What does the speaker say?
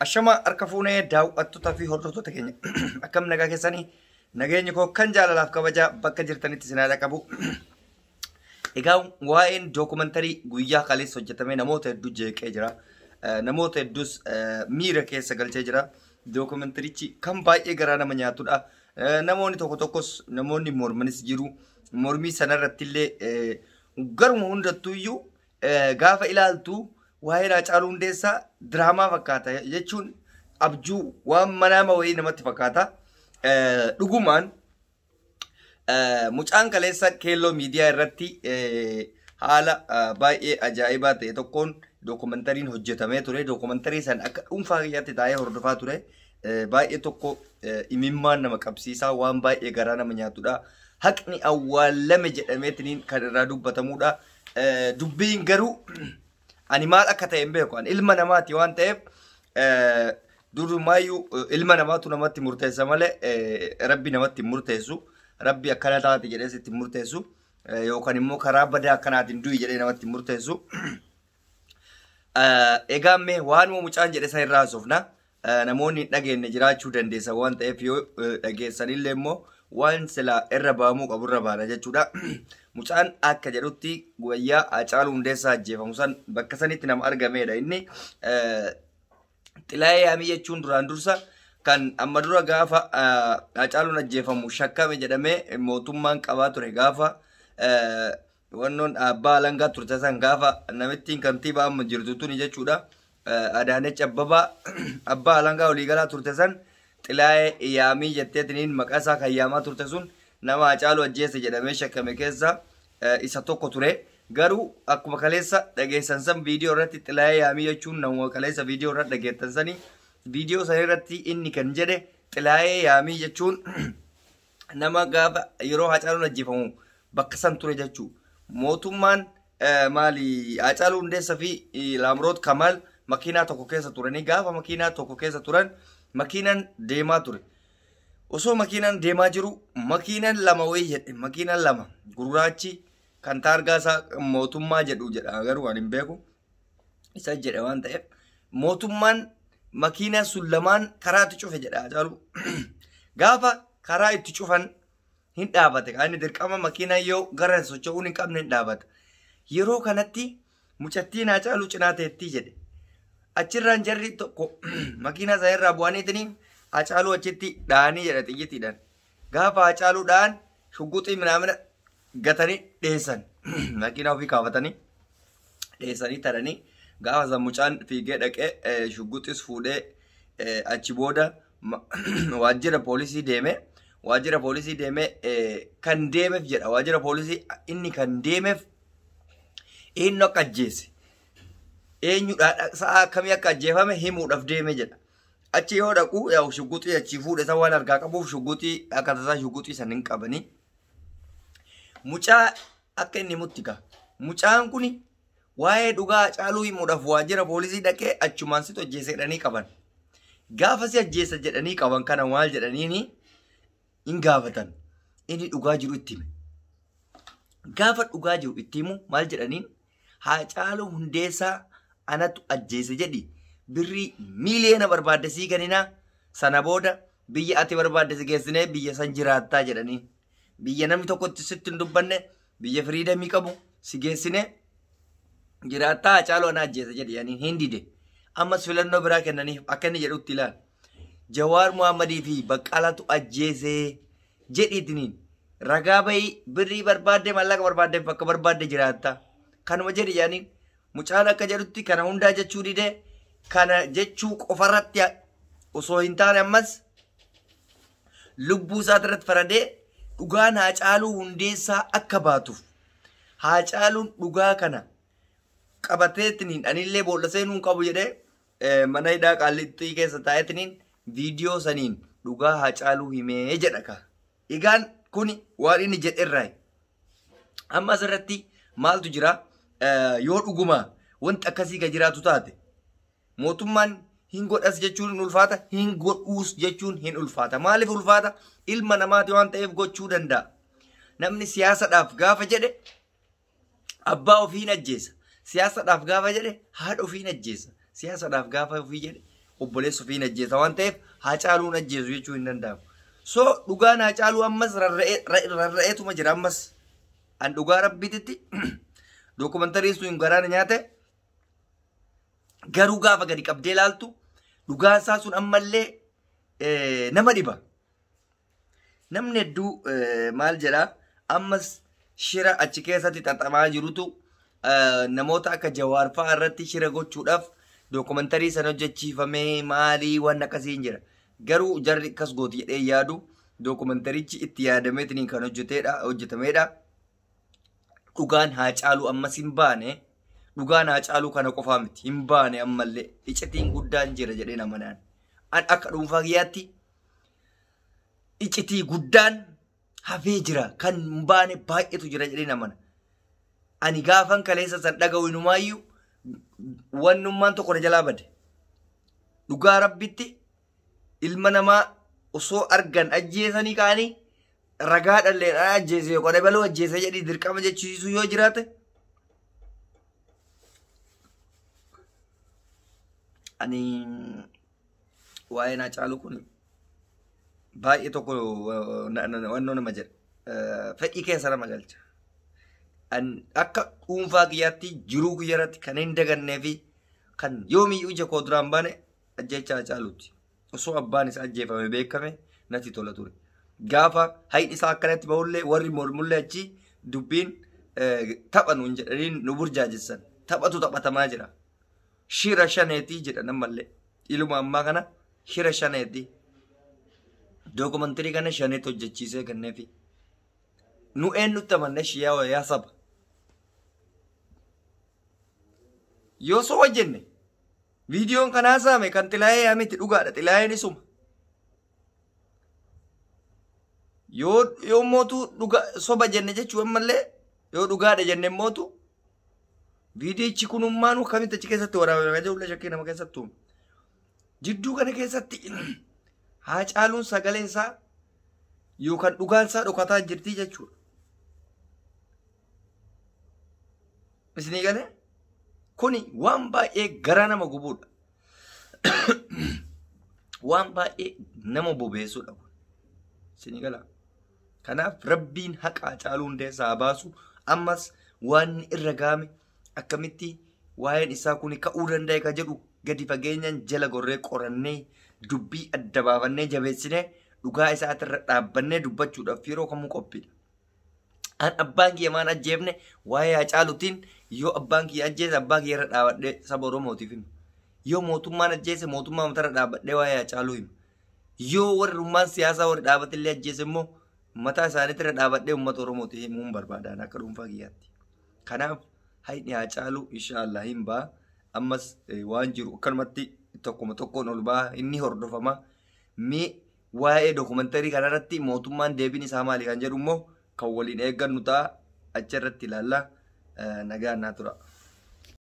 Ashama harka fuunee daawwattoota fi hordoftoota keenya akkam nagaa keessanii nageenyi koo kan jaalalaaf kabaja bakka jirtanitti sinaadha qabu. Egaa waa'een dookumentarii guyyaa kaleessa hojjetame namoota hedduu jeeqee jira. Namoota hedduus miira keessa galchee jira. Dookumentarichi kan baay'ee garaa nama nyaatudha. Namoonni tokko tokkos namoonni mormanis jiru. Mormii sanarratti illee garuma hundattuuyyuu gaafa ilaaltu waa'ee Haacaaluu Hundeessaa diraamaa fakkaata jechuun abjuu waan manaama wayii namatti fakkaata. Dhugumaan mucaan kaleessa keelloo miidiyaa irratti haala baay'ee ajaa'ibaa ta'e tokkoon dookumentariin hojjetamee ture. Dookumentarii san akka dhuunfaa kiyyaatti taa'ee hordofaa ture. Baay'ee tokko imimmaan nama qabsiisaa waan baay'ee garaa nama nyaatudha. Haqni awwaalame jedhameetiin kan irraa dubbatamudha. Dubbiin garuu ani maal akka ta'e hin beeku. Ilma namaati waan ta'eef durumaayyuu ilma namaatu namatti murteessa malee rabbi namatti murteessu. Rabbi akkana taate jedhee sitti murteessu yookaan immoo karaa badaa akkanaatiin du'i jedhee namatti murteessu. Egaa mee waanuma mucaan jedhe san irraa haasofna. Namoonni dhageenye jiraachuu dandeessa waan ta'eef yoo dhageessanillee immoo waan silaa irra baamuu qaburra baana jechuudha. Mucaan akka jedhutti guyyaa Haacaaluu Hundeessaa ajjeefamu san bakka sanitti nama argamedha. Inni Xilaayee Yaamii jechuun duraan dursa kan amma dura gaafa Haacaaluun ajjeefamu shakkame jedhamee mootummaan qabaa ture gaafa wannoon abbaa alangaa turte san gaafa namittiin kantiibaa amma jirtu tuni jechuudha. Adaanech Abbabaa abbaa alangaa waliigalaa turte san Xilaayee Yaamii jetteetiniin maqaa isaa kan yaamaa turte sun nama Haacaaluu ajjeese jedhamee shakkame keessa isa tokko ture. Garuu akkuma kaleessa dhageessan san viidiyoo irratti Xilaayee Yaamii jechuun nama kaleessa viidiyoo irratti dhageettan sanii viidiyoo san irratti inni kan jedhe Xilaayee Yaamii jechuun nama gaafa yeroo Haacaaluun ajjeefamu bakka san ture jechuu. Mootummaan maali Haacaaluu Hundeessaa fi Laamroot Kamaal makiinaa tokko keessa turanii gaafa makiinaa tokko keessa turan makiinaan deemaa ture. Osoo makiinaan deemaa jiru makiinaan lama wayii jedhe makiinaan lama gurraachi kan taargaa isaa mootummaa jedhu jedha garuu ani hin beeku isa jedhe waan ta'eef mootummaan makiinaa sun lamaan karaatti cufe jedha Haacaaluu. Gaafa karaa itti cufan hin dhaabate kan inni dirqama makiinaa yoo gara socho'uun hin qabne hin dhaabata. Yeroo kanatti mucattiin Haacaaluu cinaa teettii jedhe. Achirraan jarri tokko makiinaa isaa irraa bu'aniitiin Haacaaluu achitti dhaanii jedha xiyyitiidhaan. Gaafa Haacaaluu dhaan shugguxii minaamina gatanii dheessan. Makiinaa ofii kaafatanii dheessanii taranii gaafa san mucaan fiigee dhaqee shugguxis fuudhee achi booda waajjira poolisii deeme. Waajjira poolisii deeme kan deemeef jedha. Waajjira poolisii inni kan deemeef eenyu akka ajjeese. Eenyudha sa'a akkamii akka ajjeefame himuudhaaf deeme jedha. Achi yoo dhaqu yaa shugguxii achi fuudhe san waan argaa qabuuf shugguxii akka tasaa shugguxii san hin qabanii. Mucaa akka inni muttika. Mucaan kuni waa'ee dhugaa Haacaaluu himuudhaaf waajjira poolisii dhaqee achumaan situ ajjeese jedhanii qaban. Gaafa si ajjeessa jedhanii qaban kana maal jedhaniini hin gaafatan. Inni dhugaa jiru itti hime. Gaafa dhugaa jiru itti himu maal jedhaniin Haacaaluu Hundeessaa anatu ajjeese jedhi birrii miiliyoona barbaadde sii kenninaa sana booda biyya ati barbaadde si geessinee biyya san jiraattaa jedhanii biyya namni tokkotti sitti hin dubbanne biyya firiidamii qabu si geessinee jiraattaa Haacaaluu ana ajjeese jedhi yaani hin dide. Ammas filannoo biraa kennaniif akka inni jedhutti ilaal. Jawaar Muhammadii fi Baqqalaatu ajjeese jedhiitiniin ragaa bayii birrii barbaadde mallaqa barbaadde bakka barbaadde jiraattaa. Kanuma jedhi yaaniin mucaan akka jedhutti kana hundaa jechuu didee kana jechuu qofarratti osoo hin taane ammas lubbuu isaa irratti faradee dhugaan Haacaaluu Hundeessaa akka baatuuf Haacaaluun dhugaa kana qabateetiniin anillee boollasee nuun qabu jedhee mana hidhaa Qaallittii keessa taa'eetiniin viidiyoo saniin dhugaa Haacaaluu himee jedha ka. Egaan kuni waan inni jedherraa ammas irratti maaltu jira? Yoo dhuguma wanti akkasii ka jiraatu taate mootummaan hin godhas jechuun hin ulfaata hin godhuus jechuun hin ulfaata. Maaliif ulfaata? Ilma namaati waan ta'eef gochuu danda'a. Namni siyaasadhaaf gaafa jedhe abbaa ofii hin ajjeesa. Siyaasadhaaf gaafa jedhe haadha ofii hin ajjeesa. Siyaasadhaaf gaafa ofii jedhe obboleessa ofii ajjeesa waan ta'eef Haacaaluun ajjeesu jechuu hin danda'amu. So dhugaan Haacaaluu ammas rarra'eetuma jira ammas an dhugaa rabbiititti dookumentariin sun garaan nyaate garuu gaafa gadi qabdee ilaaltu dhugaan isaa sun ammallee nama dhiba. Namni hedduu maal jedhaa ammas shira achi keessatti xaxamaa jirutu namoota akka Jawaar fa'aa irratti shira gochuudhaaf dookumentarii sana hojjechiifamee maalii waan akkasii hin jira. Garuu jarri akkas gooti jedhee yaadu dookumentarichi itti yaadameetiin kan hojjetameedha. Dhugaan Haacaaluu ammas hin baane. Dhugaan Haacaaluu kana qofaa miti hin baane ammallee iccitiin guddaan jira jedhee namanaan. An akka dhuunfaa kiyyaatti iccitii guddaan hafee jira kan hin baane baay'eetu jira jedhee namana. Ani gaafan kaleessa san dhaga'u inumaayyuu wannummaan tokko na jalaa bade. Dhugaa rabbitti ilma namaa osoo argan ajjeesanii ka'anii ragaa dhalleedhaan ajjeese yookaan baloo ajjeese jedhii dirqama jechiisuu yoo jiraate ani waa'een Haacaaluu kun baay'ee tokko wannoo nama jedha fedhii keessa nama galcha. Akka dhuunfaa kiyyaatti jiruu kiyyarratti kan hin dagannee fi kan yoomiyyuu ija koo duraan baane ajjecha Haacaaluuti. Osoo abbaan isaa ajjeefame beekame natti tola ture. Gaafa hayin isaa akkanatti bahullee warri mormullee achi dubbiin tapha nuun jedhanii nu burjaajessan. Taphatu taphatamaa jira. Shira shaneetii jedha namallee. Iluma ammaa kana shira shaneetii. Dookumantarii kana shaneetti hojjechiisee kenneefi. Nu eenyutti amannee shiyaa wayyaa saba. Yoo soo wajjenne viidiyoon kanaa saame kan xilaayee yaamiti dhugaadha xilaayeen isuma. Yoo mootu soba jenne jechuun ammallee yoo dhugaadha jenne mootu viidiyichi kunummaanuu kamitti achi keessatti waraabame jiru shakkii nama keessattuu. Jidduu kana keessatti Haacaaluun sagalee isaa yookaan dhugaan isaa dhokataa jirti jechuudha. Isinii galee kuni waan baay'ee garaa nama gubuudha. Waan baay'ee nama bobeessuudha kun. Isinii galaa. Kanaaf rabbiin haqa Haacaaluu hundeessaa baasu ammas waan irra gaame akkamitti waa'een isaa kun ka'uu danda'e ka jedhu gadi fageenyaan jala gorree qorannee dubbii adda baafannee jabeessinee dhugaa isaatirra dhaabbannee dubbachuudhaaf yeroo kamuu qophiidha. An abbaan kiyya maan ajjeefne waa'ee Haacaaluutiin yoo abbaan kiyya ajjeese abbaa kiyya irra dhaabadhee saba Oromootiif hima. Yoo mootummaan ajjeese mootummaa matarra dhaabadhee waa'ee Haacaaluu hima. Yoo warrummaan siyaasaa warri dhaabatillee ajjeese immoo mataa isaaniitirra dhaabadhee uummata Oromootiif himuun barbaadaan akka dhuunfaa kiyyaatti. Kanaaf hayni Haacaaluu inshaallah hin ba'a. Ammas waan jiru akkanumatti tokkuma tokkoon ol ba'a inni hordofama. Mee waa'ee dookumentarii kanarratti mootummaan deebiin isaa maali kan jedhu immoo kan waliin eeggannu ta'a achirratti ilaalla nagaan naa tura.